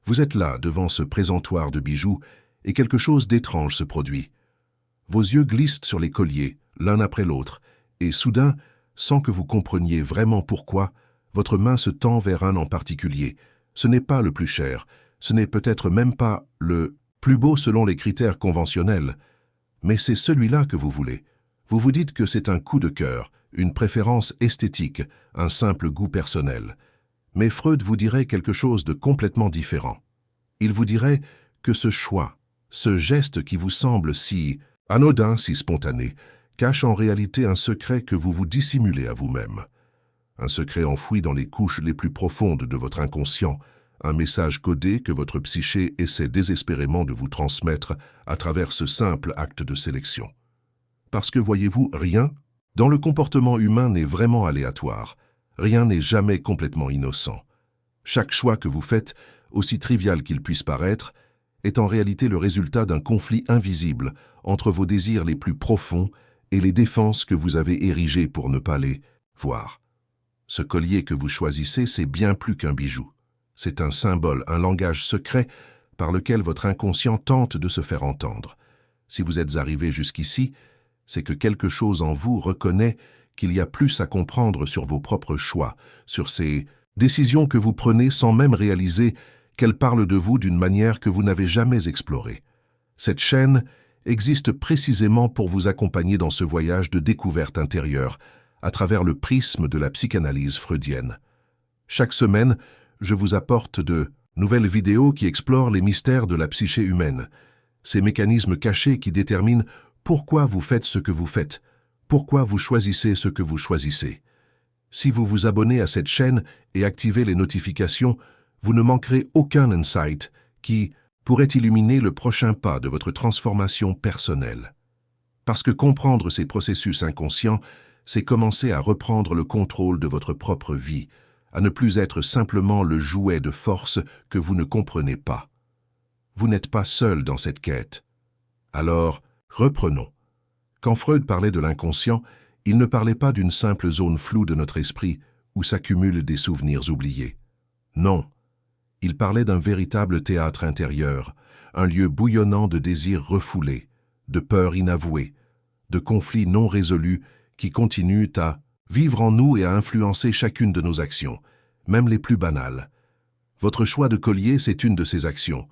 Vous êtes là, devant ce présentoir de bijoux, et quelque chose d'étrange se produit. Vos yeux glissent sur les colliers, l'un après l'autre, et soudain, sans que vous compreniez vraiment pourquoi, votre main se tend vers un en particulier. Ce n'est pas le plus cher, ce n'est peut-être même pas le plus beau selon les critères conventionnels, mais c'est celui-là que vous voulez. Vous vous dites que c'est un coup de cœur, une préférence esthétique, un simple goût personnel. Mais Freud vous dirait quelque chose de complètement différent. Il vous dirait que ce choix, ce geste qui vous semble si anodin, si spontané, cache en réalité un secret que vous vous dissimulez à vous-même. Un secret enfoui dans les couches les plus profondes de votre inconscient, un message codé que votre psyché essaie désespérément de vous transmettre à travers ce simple acte de sélection. Parce que voyez-vous, rien dans le comportement humain n'est vraiment aléatoire. Rien n'est jamais complètement innocent. Chaque choix que vous faites, aussi trivial qu'il puisse paraître, est en réalité le résultat d'un conflit invisible entre vos désirs les plus profonds et les défenses que vous avez érigées pour ne pas les voir. Ce collier que vous choisissez, c'est bien plus qu'un bijou. C'est un symbole, un langage secret par lequel votre inconscient tente de se faire entendre. Si vous êtes arrivé jusqu'ici, c'est que quelque chose en vous reconnaît qu'il y a plus à comprendre sur vos propres choix, sur ces décisions que vous prenez sans même réaliser qu'elles parlent de vous d'une manière que vous n'avez jamais explorée. Cette chaîne existe précisément pour vous accompagner dans ce voyage de découverte intérieure, à travers le prisme de la psychanalyse freudienne. Chaque semaine, je vous apporte de nouvelles vidéos qui explorent les mystères de la psyché humaine, ces mécanismes cachés qui déterminent pourquoi vous faites ce que vous faites, pourquoi vous choisissez ce que vous choisissez. Si vous vous abonnez à cette chaîne et activez les notifications, vous ne manquerez aucun insight qui pourrait illuminer le prochain pas de votre transformation personnelle. Parce que comprendre ces processus inconscients, c'est commencer à reprendre le contrôle de votre propre vie, à ne plus être simplement le jouet de force que vous ne comprenez pas. Vous n'êtes pas seul dans cette quête. Alors, reprenons. Quand Freud parlait de l'inconscient, il ne parlait pas d'une simple zone floue de notre esprit où s'accumulent des souvenirs oubliés. Non, il parlait d'un véritable théâtre intérieur, un lieu bouillonnant de désirs refoulés, de peurs inavouées, de conflits non résolus qui continuent à vivre en nous et à influencer chacune de nos actions, même les plus banales. Votre choix de collier, c'est une de ces actions.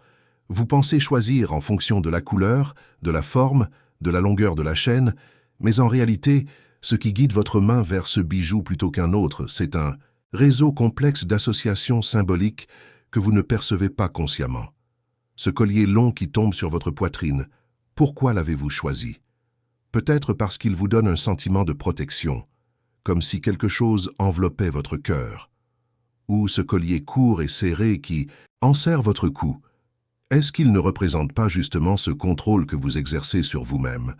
Vous pensez choisir en fonction de la couleur, de la forme, de la longueur de la chaîne, mais en réalité, ce qui guide votre main vers ce bijou plutôt qu'un autre, c'est un réseau complexe d'associations symboliques que vous ne percevez pas consciemment. Ce collier long qui tombe sur votre poitrine, pourquoi l'avez-vous choisi? Peut-être parce qu'il vous donne un sentiment de protection, comme si quelque chose enveloppait votre cœur. Ou ce collier court et serré qui enserre votre cou. Est-ce qu'il ne représente pas justement ce contrôle que vous exercez sur vous-même,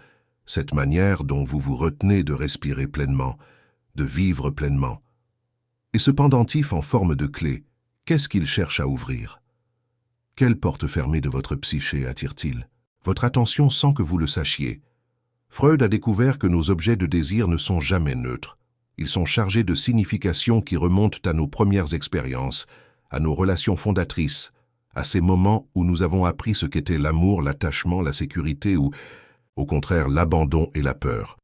cette manière dont vous vous retenez de respirer pleinement, de vivre pleinement? Et ce pendentif en forme de clé, qu'est-ce qu'il cherche à ouvrir? Quelle porte fermée de votre psyché attire-t-il? Votre attention sans que vous le sachiez. Freud a découvert que nos objets de désir ne sont jamais neutres. Ils sont chargés de significations qui remontent à nos premières expériences, à nos relations fondatrices, à ces moments où nous avons appris ce qu'était l'amour, l'attachement, la sécurité ou, au contraire, l'abandon et la peur.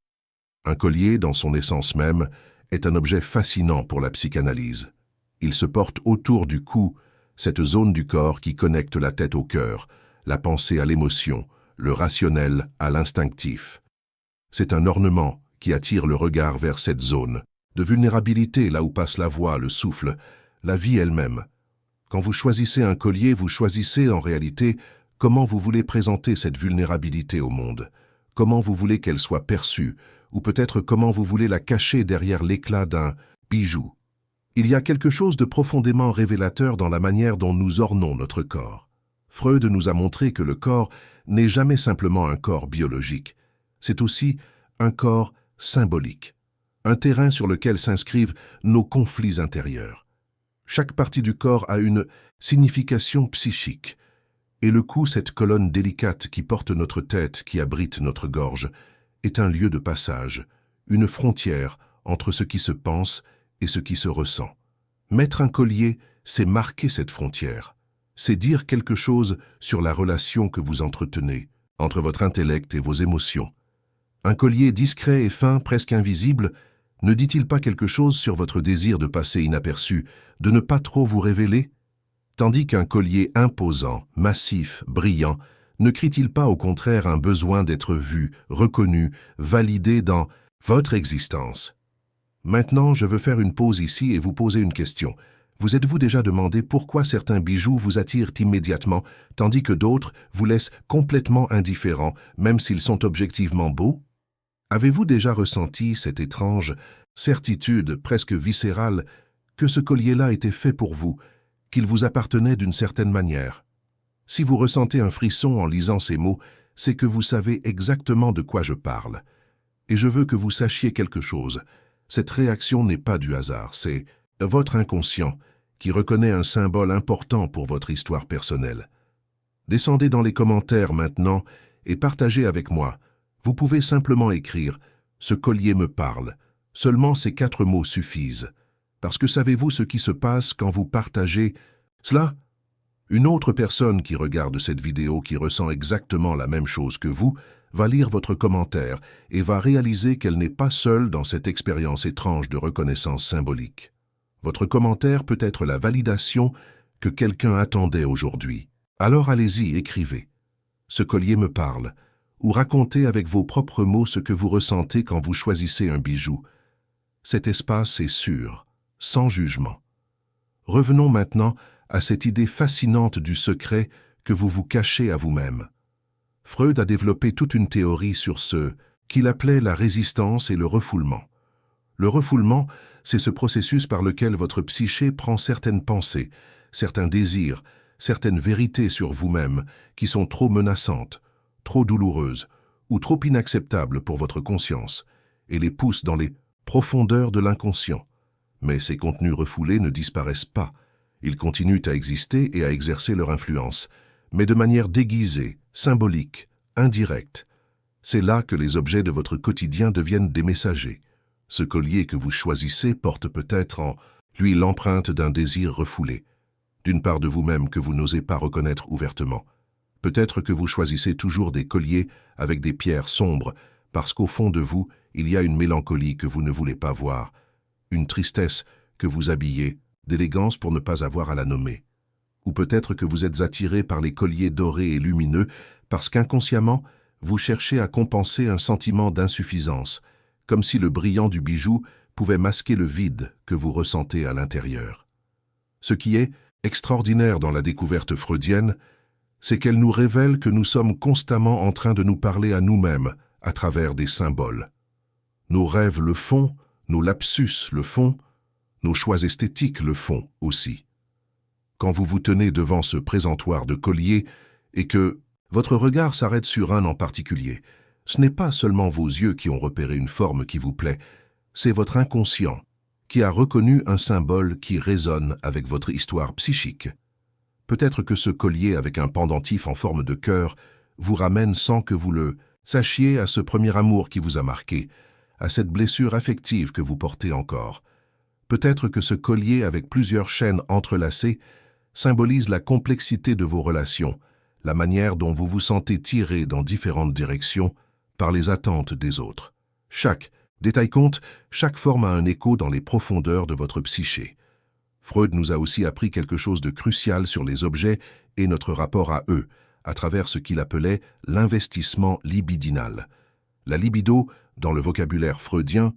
Un collier, dans son essence même, est un objet fascinant pour la psychanalyse. Il se porte autour du cou, cette zone du corps qui connecte la tête au cœur, la pensée à l'émotion, le rationnel à l'instinctif. C'est un ornement qui attire le regard vers cette zone, de vulnérabilité là où passe la voix, le souffle, la vie elle-même. Quand vous choisissez un collier, vous choisissez en réalité comment vous voulez présenter cette vulnérabilité au monde, comment vous voulez qu'elle soit perçue, ou peut-être comment vous voulez la cacher derrière l'éclat d'un bijou. Il y a quelque chose de profondément révélateur dans la manière dont nous ornons notre corps. Freud nous a montré que le corps n'est jamais simplement un corps biologique. C'est aussi un corps symbolique, un terrain sur lequel s'inscrivent nos conflits intérieurs. Chaque partie du corps a une signification psychique, et le cou, cette colonne délicate qui porte notre tête, qui abrite notre gorge, est un lieu de passage, une frontière entre ce qui se pense et ce qui se ressent. Mettre un collier, c'est marquer cette frontière. c'est dire quelque chose sur la relation que vous entretenez, entre votre intellect et vos émotions. Un collier discret et fin, presque invisible, ne dit-il pas quelque chose sur votre désir de passer inaperçu, de ne pas trop vous révéler? Tandis qu'un collier imposant, massif, brillant, ne crie-t-il pas au contraire un besoin d'être vu, reconnu, validé dans votre existence? Maintenant, je veux faire une pause ici et vous poser une question. Vous êtes-vous déjà demandé pourquoi certains bijoux vous attirent immédiatement, tandis que d'autres vous laissent complètement indifférents, même s'ils sont objectivement beaux? Avez-vous déjà ressenti cette étrange certitude presque viscérale que ce collier-là était fait pour vous, qu'il vous appartenait d'une certaine manière? Si vous ressentez un frisson en lisant ces mots, c'est que vous savez exactement de quoi je parle. Et je veux que vous sachiez quelque chose. Cette réaction n'est pas du hasard, c'est votre inconscient qui reconnaît un symbole important pour votre histoire personnelle. Descendez dans les commentaires maintenant et partagez avec moi. Vous pouvez simplement écrire « Ce collier me parle ». Seulement ces 4 mots suffisent. Parce que savez-vous ce qui se passe quand vous partagez cela? Une autre personne qui regarde cette vidéo, qui ressent exactement la même chose que vous, va lire votre commentaire et va réaliser qu'elle n'est pas seule dans cette expérience étrange de reconnaissance symbolique. Votre commentaire peut être la validation que quelqu'un attendait aujourd'hui. Alors allez-y, écrivez. Ce collier me parle. Ou racontez avec vos propres mots ce que vous ressentez quand vous choisissez un bijou. Cet espace est sûr, sans jugement. Revenons maintenant à cette idée fascinante du secret que vous vous cachez à vous-même. Freud a développé toute une théorie sur ce qu'il appelait la résistance et le refoulement. Le refoulement, c'est ce processus par lequel votre psyché prend certaines pensées, certains désirs, certaines vérités sur vous-même qui sont trop menaçantes, trop douloureuses ou trop inacceptables pour votre conscience et les pousse dans les profondeurs de l'inconscient. Mais ces contenus refoulés ne disparaissent pas. Ils continuent à exister et à exercer leur influence, mais de manière déguisée, symbolique, indirecte. C'est là que les objets de votre quotidien deviennent des messagers. Ce collier que vous choisissez porte peut-être en lui l'empreinte d'un désir refoulé, d'une part de vous-même que vous n'osez pas reconnaître ouvertement. Peut-être que vous choisissez toujours des colliers avec des pierres sombres, parce qu'au fond de vous, il y a une mélancolie que vous ne voulez pas voir, une tristesse que vous habillez, d'élégance pour ne pas avoir à la nommer. Ou peut-être que vous êtes attiré par les colliers dorés et lumineux, parce qu'inconsciemment, vous cherchez à compenser un sentiment d'insuffisance, comme si le brillant du bijou pouvait masquer le vide que vous ressentez à l'intérieur. Ce qui est extraordinaire dans la découverte freudienne, c'est qu'elle nous révèle que nous sommes constamment en train de nous parler à nous-mêmes à travers des symboles. Nos rêves le font, nos lapsus le font, nos choix esthétiques le font aussi. Quand vous vous tenez devant ce présentoir de colliers et que votre regard s'arrête sur un en particulier, ce n'est pas seulement vos yeux qui ont repéré une forme qui vous plaît, c'est votre inconscient qui a reconnu un symbole qui résonne avec votre histoire psychique. Peut-être que ce collier avec un pendentif en forme de cœur vous ramène sans que vous le sachiez à ce premier amour qui vous a marqué, à cette blessure affective que vous portez encore. Peut-être que ce collier avec plusieurs chaînes entrelacées symbolise la complexité de vos relations, la manière dont vous vous sentez tiré dans différentes directions par les attentes des autres. Chaque détail compte, chaque forme a un écho dans les profondeurs de votre psyché. Freud nous a aussi appris quelque chose de crucial sur les objets et notre rapport à eux, à travers ce qu'il appelait l'investissement libidinal. La libido, dans le vocabulaire freudien,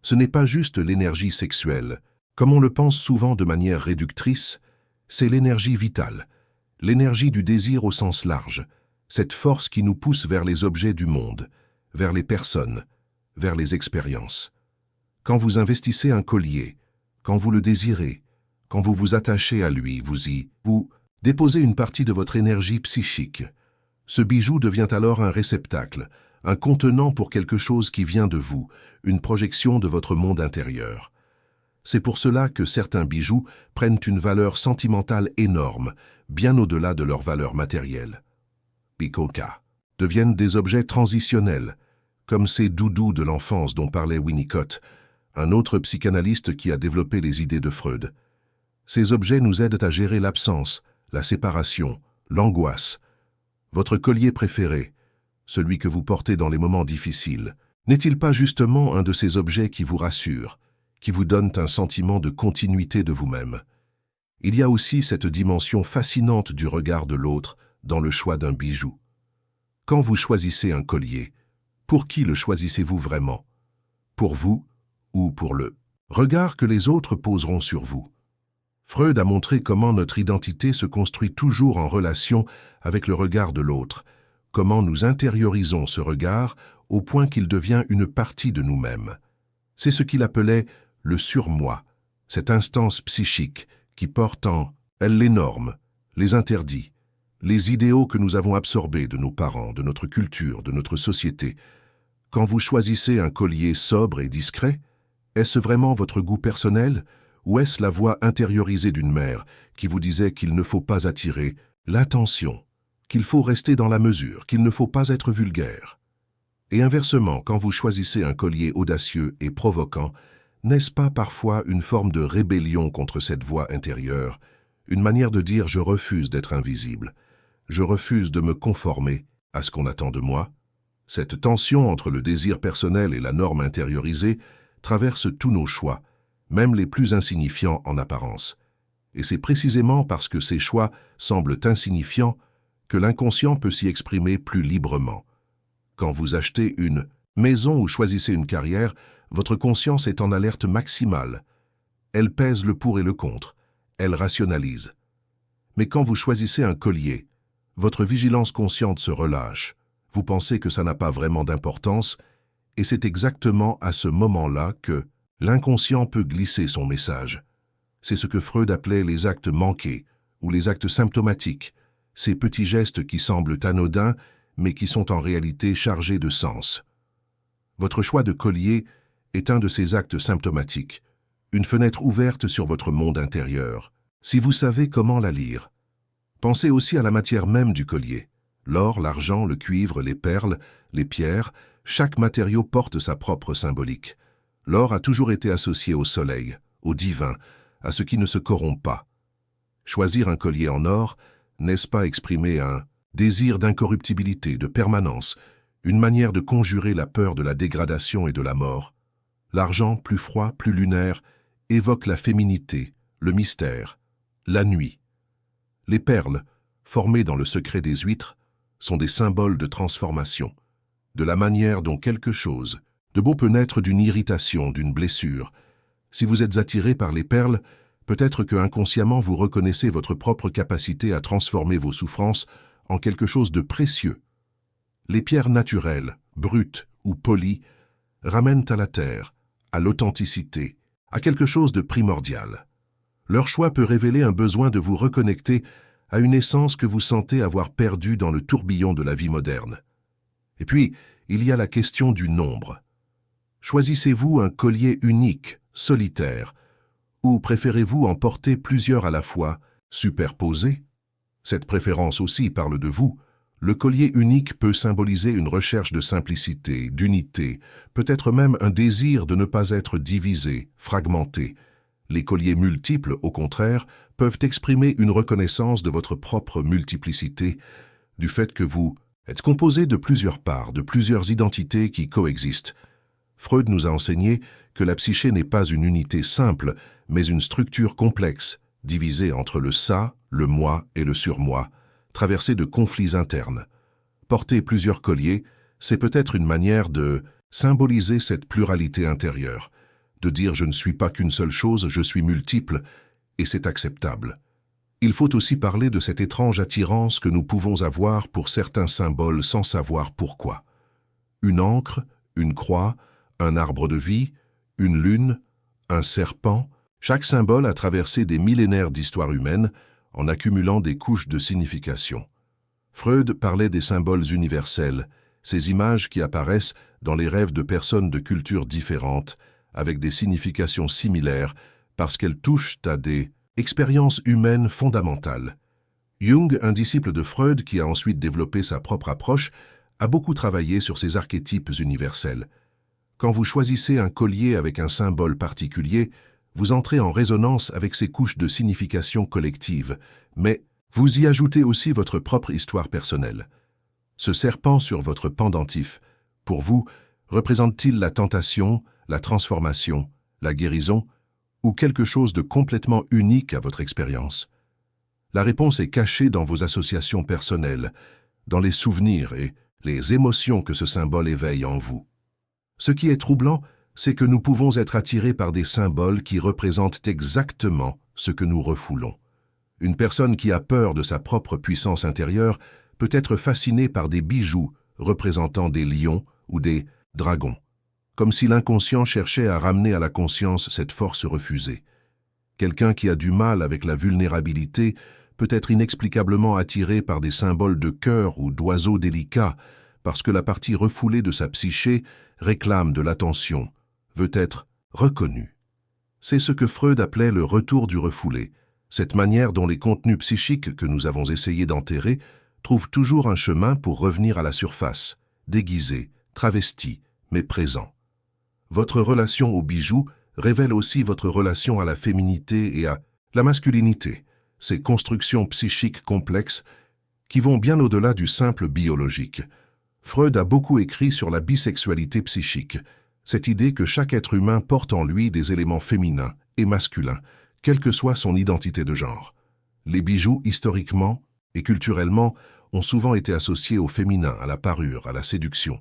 ce n'est pas juste l'énergie sexuelle. Comme on le pense souvent de manière réductrice, c'est l'énergie vitale, l'énergie du désir au sens large, cette force qui nous pousse vers les objets du monde, vers les personnes, vers les expériences. Quand vous investissez un collier, quand vous le désirez, quand vous vous attachez à lui, vous déposez une partie de votre énergie psychique. Ce bijou devient alors un réceptacle, un contenant pour quelque chose qui vient de vous, une projection de votre monde intérieur. C'est pour cela que certains bijoux prennent une valeur sentimentale énorme, bien au-delà de leur valeur matérielle. Picoca deviennent des objets transitionnels, comme ces doudous de l'enfance dont parlait Winnicott, un autre psychanalyste qui a développé les idées de Freud. Ces objets nous aident à gérer l'absence, la séparation, l'angoisse. Votre collier préféré, celui que vous portez dans les moments difficiles, n'est-il pas justement un de ces objets qui vous rassurent, qui vous donnent un sentiment de continuité de vous-même? Il y a aussi cette dimension fascinante du regard de l'autre dans le choix d'un bijou. Quand vous choisissez un collier, pour qui le choisissez-vous vraiment? Pour vous ou pour le regard que les autres poseront sur vous? Freud a montré comment notre identité se construit toujours en relation avec le regard de l'autre, comment nous intériorisons ce regard au point qu'il devient une partie de nous-mêmes. C'est ce qu'il appelait le surmoi, cette instance psychique qui porte en elle les normes, les interdits, les idéaux que nous avons absorbés de nos parents, de notre culture, de notre société. Quand vous choisissez un collier sobre et discret, est-ce vraiment votre goût personnel ou est-ce la voix intériorisée d'une mère qui vous disait qu'il ne faut pas attirer l'attention, qu'il faut rester dans la mesure, qu'il ne faut pas être vulgaire? Et inversement, quand vous choisissez un collier audacieux et provoquant, n'est-ce pas parfois une forme de rébellion contre cette voix intérieure, une manière de dire « je refuse d'être invisible, je refuse de me conformer à ce qu'on attend de moi ». Cette tension entre le désir personnel et la norme intériorisée traverse tous nos choix, même les plus insignifiants en apparence. Et c'est précisément parce que ces choix semblent insignifiants que l'inconscient peut s'y exprimer plus librement. Quand vous achetez une maison ou choisissez une carrière, votre conscience est en alerte maximale. Elle pèse le pour et le contre, elle rationalise. Mais quand vous choisissez un collier, votre vigilance consciente se relâche. Vous pensez que ça n'a pas vraiment d'importance, et c'est exactement à ce moment-là que l'inconscient peut glisser son message. C'est ce que Freud appelait les actes manqués, ou les actes symptomatiques, ces petits gestes qui semblent anodins, mais qui sont en réalité chargés de sens. Votre choix de collier est un de ces actes symptomatiques, une fenêtre ouverte sur votre monde intérieur, si vous savez comment la lire. Pensez aussi à la matière même du collier. L'or, l'argent, le cuivre, les perles, les pierres, chaque matériau porte sa propre symbolique. L'or a toujours été associé au soleil, au divin, à ce qui ne se corrompt pas. Choisir un collier en or, n'est-ce pas exprimer un désir d'incorruptibilité, de permanence, une manière de conjurer la peur de la dégradation et de la mort? L'argent, plus froid, plus lunaire, évoque la féminité, le mystère, la nuit. Les perles, formées dans le secret des huîtres, sont des symboles de transformation, de la manière dont quelque chose de beau peut naître d'une irritation, d'une blessure. Si vous êtes attiré par les perles, peut-être que inconsciemment vous reconnaissez votre propre capacité à transformer vos souffrances en quelque chose de précieux. Les pierres naturelles, brutes ou polies, ramènent à la terre, à l'authenticité, à quelque chose de primordial. Leur choix peut révéler un besoin de vous reconnecter à une essence que vous sentez avoir perdue dans le tourbillon de la vie moderne. Et puis, il y a la question du nombre. Choisissez-vous un collier unique, solitaire, ou préférez-vous en porter plusieurs à la fois, superposés? Cette préférence aussi parle de vous. Le collier unique peut symboliser une recherche de simplicité, d'unité, peut-être même un désir de ne pas être divisé, fragmenté. Les colliers multiples, au contraire, peuvent exprimer une reconnaissance de votre propre multiplicité, du fait que vous êtes composé de plusieurs parts, de plusieurs identités qui coexistent. Freud nous a enseigné que la psyché n'est pas une unité simple, mais une structure complexe, divisée entre le ça, le moi et le surmoi, traversée de conflits internes. Porter plusieurs colliers, c'est peut-être une manière de symboliser cette pluralité intérieure, de dire « je ne suis pas qu'une seule chose, je suis multiple », et c'est acceptable. Il faut aussi parler de cette étrange attirance que nous pouvons avoir pour certains symboles sans savoir pourquoi. Une encre, une croix, un arbre de vie, une lune, un serpent, chaque symbole a traversé des millénaires d'histoire humaine en accumulant des couches de signification. Freud parlait des symboles universels, ces images qui apparaissent dans les rêves de personnes de cultures différentes, avec des significations similaires, parce qu'elles touchent à des expériences humaines fondamentales. Jung, un disciple de Freud qui a ensuite développé sa propre approche, a beaucoup travaillé sur ces archétypes universels. Quand vous choisissez un collier avec un symbole particulier, vous entrez en résonance avec ces couches de signification collective, mais Vous y ajoutez aussi votre propre histoire personnelle. Ce serpent sur votre pendentif, pour vous, représente-t-il la tentation, la transformation, la guérison, ou quelque chose de complètement unique à votre expérience? La réponse est cachée dans vos associations personnelles, dans les souvenirs et les émotions que ce symbole éveille en vous. Ce qui est troublant, c'est que nous pouvons être attirés par des symboles qui représentent exactement ce que nous refoulons. Une personne qui a peur de sa propre puissance intérieure peut être fascinée par des bijoux représentant des lions ou des dragons, comme si l'inconscient cherchait à ramener à la conscience cette force refusée. Quelqu'un qui a du mal avec la vulnérabilité peut être inexplicablement attiré par des symboles de cœur ou d'oiseaux délicats, parce que la partie refoulée de sa psyché réclame de l'attention, veut être reconnue. C'est ce que Freud appelait le retour du refoulé, cette manière dont les contenus psychiques que nous avons essayé d'enterrer trouvent toujours un chemin pour revenir à la surface, déguisés, travestis, mais présents. Votre relation aux bijoux révèle aussi votre relation à la féminité et à la masculinité, ces constructions psychiques complexes qui vont bien au-delà du simple biologique. Freud a beaucoup écrit sur la bisexualité psychique, cette idée que chaque être humain porte en lui des éléments féminins et masculins, quelle que soit son identité de genre. Les bijoux, historiquement et culturellement, ont souvent été associés au féminin, à la parure, à la séduction.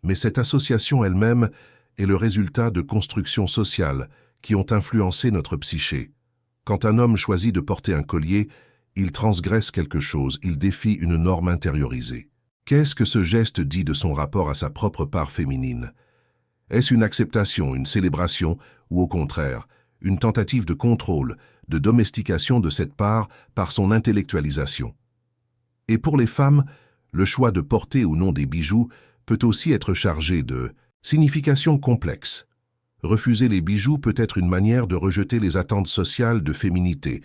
Mais cette association elle-même est le résultat de constructions sociales qui ont influencé notre psyché. Quand un homme choisit de porter un collier, il transgresse quelque chose, il défie une norme intériorisée. Qu'est-ce que ce geste dit de son rapport à sa propre part féminine? Est-ce une acceptation, une célébration, ou au contraire, une tentative de contrôle, de domestication de cette part par son intellectualisation? Et pour les femmes, le choix de porter ou non des bijoux peut aussi être chargé de significations complexes. Refuser les bijoux peut être une manière de rejeter les attentes sociales de féminité,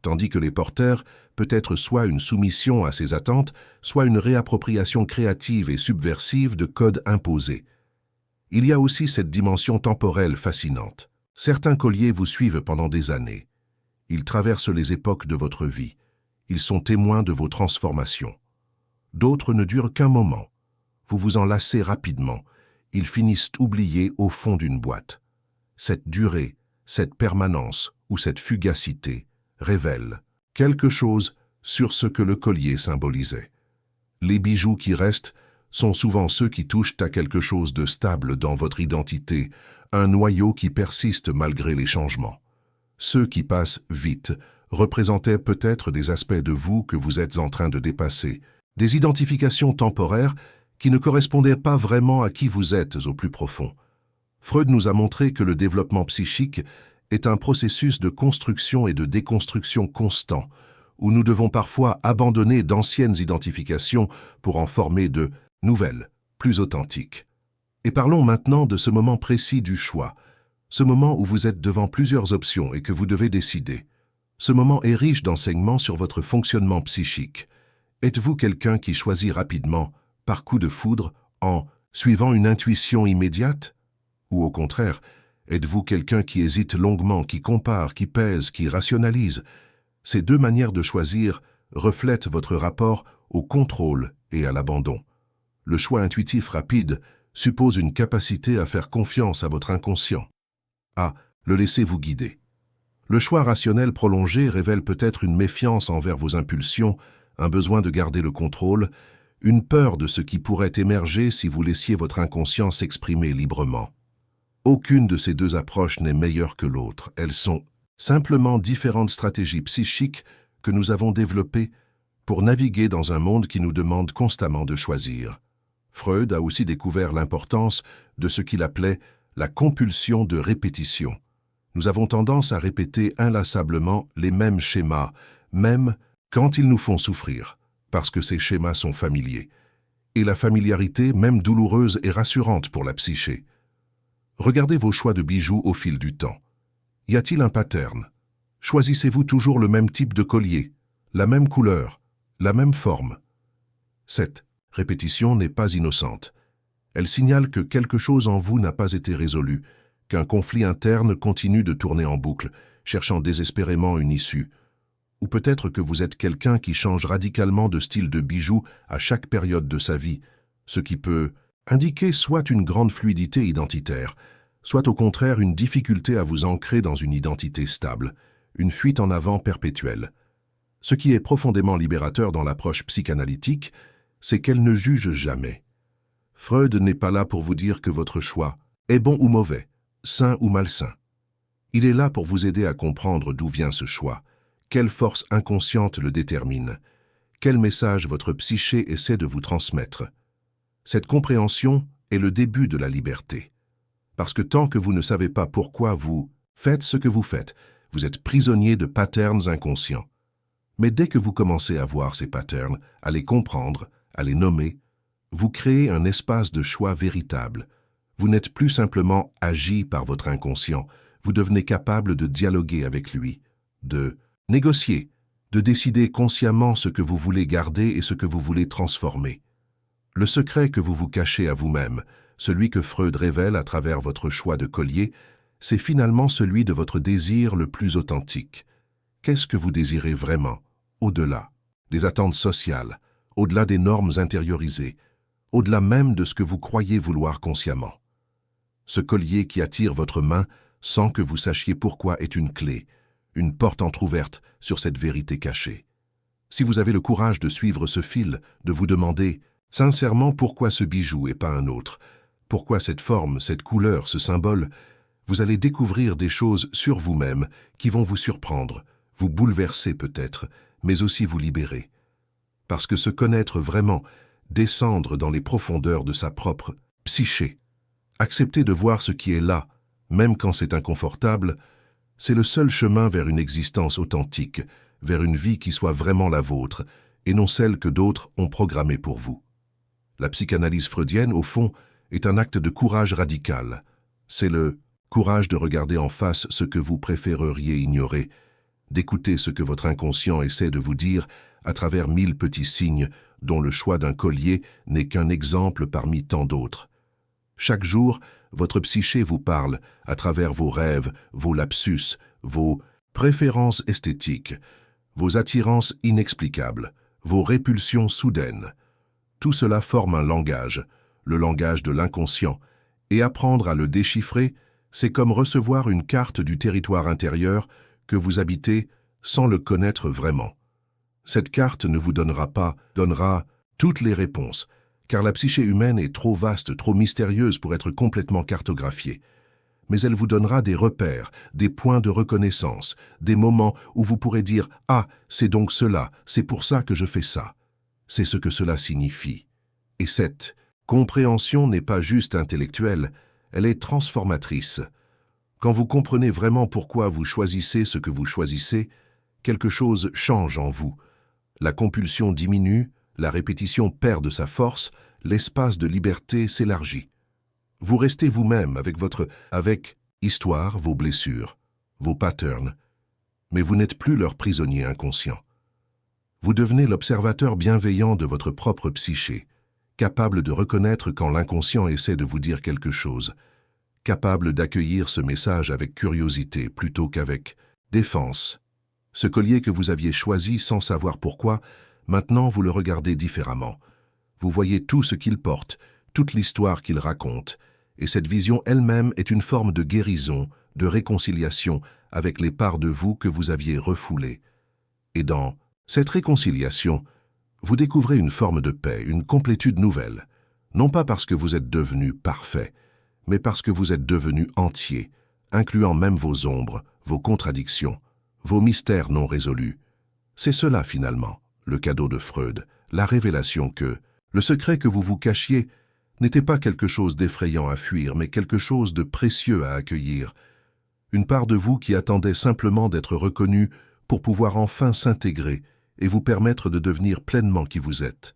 tandis que les porteurs peut être soit une soumission à ces attentes, soit une réappropriation créative et subversive de codes imposés. Il y a aussi cette dimension temporelle fascinante. Certains colliers vous suivent pendant des années. Ils traversent les époques de votre vie. Ils sont témoins de vos transformations. D'autres ne durent qu'un moment. Vous vous en lassez rapidement. Ils finissent oubliés au fond d'une boîte. Cette durée, cette permanence ou cette fugacité révèlent quelque chose sur ce que le collier symbolisait. Les bijoux qui restent sont souvent ceux qui touchent à quelque chose de stable dans votre identité, un noyau qui persiste malgré les changements. Ceux qui passent vite représentaient peut-être des aspects de vous que vous êtes en train de dépasser, des identifications temporaires qui ne correspondaient pas vraiment à qui vous êtes au plus profond. Freud nous a montré que le développement psychique est un processus de construction et de déconstruction constant, où nous devons parfois abandonner d'anciennes identifications pour en former de nouvelles, plus authentiques. Et parlons maintenant de ce moment précis du choix, ce moment où vous êtes devant plusieurs options et que vous devez décider. Ce moment est riche d'enseignements sur votre fonctionnement psychique. Êtes-vous quelqu'un qui choisit rapidement, par coup de foudre, en suivant une intuition immédiate? Ou au contraire, êtes-vous quelqu'un qui hésite longuement, qui compare, qui pèse, qui rationalise? Ces deux manières de choisir reflètent votre rapport au contrôle et à l'abandon. Le choix intuitif rapide suppose une capacité à faire confiance à votre inconscient, à le laisser vous guider. Le choix rationnel prolongé révèle peut-être une méfiance envers vos impulsions, un besoin de garder le contrôle, une peur de ce qui pourrait émerger si vous laissiez votre inconscient s'exprimer librement. Aucune de ces deux approches n'est meilleure que l'autre. Elles sont simplement différentes stratégies psychiques que nous avons développées pour naviguer dans un monde qui nous demande constamment de choisir. Freud a aussi découvert l'importance de ce qu'il appelait la compulsion de répétition. Nous avons tendance à répéter inlassablement les mêmes schémas, même quand ils nous font souffrir, parce que ces schémas sont familiers. Et la familiarité, même douloureuse, est rassurante pour la psyché. Regardez vos choix de bijoux au fil du temps. Y a-t-il un pattern? Choisissez-vous toujours le même type de collier, la même couleur, la même forme? Cette répétition n'est pas innocente. Elle signale que quelque chose en vous n'a pas été résolu, qu'un conflit interne continue de tourner en boucle, cherchant désespérément une issue. Ou peut-être que vous êtes quelqu'un qui change radicalement de style de bijoux à chaque période de sa vie, ce qui peut indiquer soit une grande fluidité identitaire, soit au contraire une difficulté à vous ancrer dans une identité stable, une fuite en avant perpétuelle. Ce qui est profondément libérateur dans l'approche psychanalytique, c'est qu'elle ne juge jamais. Freud n'est pas là pour vous dire que votre choix est bon ou mauvais, sain ou malsain. Il est là pour vous aider à comprendre d'où vient ce choix, quelle force inconsciente le détermine, quel message votre psyché essaie de vous transmettre. Cette compréhension est le début de la liberté. Parce que tant que vous ne savez pas pourquoi vous faites ce que vous faites, vous êtes prisonnier de patterns inconscients. Mais dès que vous commencez à voir ces patterns, à les comprendre, à les nommer, vous créez un espace de choix véritable. Vous n'êtes plus simplement agi par votre inconscient, vous devenez capable de dialoguer avec lui, de négocier, de décider consciemment ce que vous voulez garder et ce que vous voulez transformer. Le secret que vous vous cachez à vous-même, celui que Freud révèle à travers votre choix de collier, c'est finalement celui de votre désir le plus authentique. Qu'est-ce que vous désirez vraiment, au-delà des attentes sociales, au-delà des normes intériorisées, au-delà même de ce que vous croyez vouloir consciemment? Ce collier qui attire votre main sans que vous sachiez pourquoi est une clé, une porte entr'ouverte sur cette vérité cachée. Si vous avez le courage de suivre ce fil, de vous demander sincèrement pourquoi ce bijou et pas un autre, pourquoi cette forme, cette couleur, ce symbole, vous allez découvrir des choses sur vous-même qui vont vous surprendre, vous bouleverser peut-être, mais aussi vous libérer. Parce que se connaître vraiment, descendre dans les profondeurs de sa propre psyché, accepter de voir ce qui est là, même quand c'est inconfortable, c'est le seul chemin vers une existence authentique, vers une vie qui soit vraiment la vôtre, et non celle que d'autres ont programmée pour vous. La psychanalyse freudienne, au fond, est un acte de courage radical. C'est le courage de regarder en face ce que vous préféreriez ignorer, d'écouter ce que votre inconscient essaie de vous dire à travers 1000 petits signes dont le choix d'un collier n'est qu'un exemple parmi tant d'autres. Chaque jour, votre psyché vous parle à travers vos rêves, vos lapsus, vos préférences esthétiques, vos attirances inexplicables, vos répulsions soudaines. Tout cela forme un langage, le langage de l'inconscient, et apprendre à le déchiffrer, c'est comme recevoir une carte du territoire intérieur que vous habitez sans le connaître vraiment. Cette carte ne vous donnera toutes les réponses, car la psyché humaine est trop vaste, trop mystérieuse pour être complètement cartographiée. Mais elle vous donnera des repères, des points de reconnaissance, des moments où vous pourrez dire « Ah, c'est donc cela, c'est pour ça que je fais ça. » C'est ce que cela signifie. Et cette compréhension n'est pas juste intellectuelle, elle est transformatrice. Quand vous comprenez vraiment pourquoi vous choisissez ce que vous choisissez, quelque chose change en vous. La compulsion diminue, la répétition perd de sa force, l'espace de liberté s'élargit. Vous restez vous-même avec histoire, vos blessures, vos patterns, mais vous n'êtes plus leur prisonnier inconscient. Vous devenez l'observateur bienveillant de votre propre psyché, capable de reconnaître quand l'inconscient essaie de vous dire quelque chose, capable d'accueillir ce message avec curiosité plutôt qu'avec défense. Ce collier que vous aviez choisi sans savoir pourquoi, maintenant vous le regardez différemment. Vous voyez tout ce qu'il porte, toute l'histoire qu'il raconte, et cette vision elle-même est une forme de guérison, de réconciliation avec les parts de vous que vous aviez refoulées. Et dans cette réconciliation, vous découvrez une forme de paix, une complétude nouvelle, non pas parce que vous êtes devenu parfait, mais parce que vous êtes devenu entier, incluant même vos ombres, vos contradictions, vos mystères non résolus. C'est cela finalement, le cadeau de Freud, la révélation que le secret que vous vous cachiez n'était pas quelque chose d'effrayant à fuir, mais quelque chose de précieux à accueillir. Une part de vous qui attendait simplement d'être reconnue pour pouvoir enfin s'intégrer et vous permettre de devenir pleinement qui vous êtes.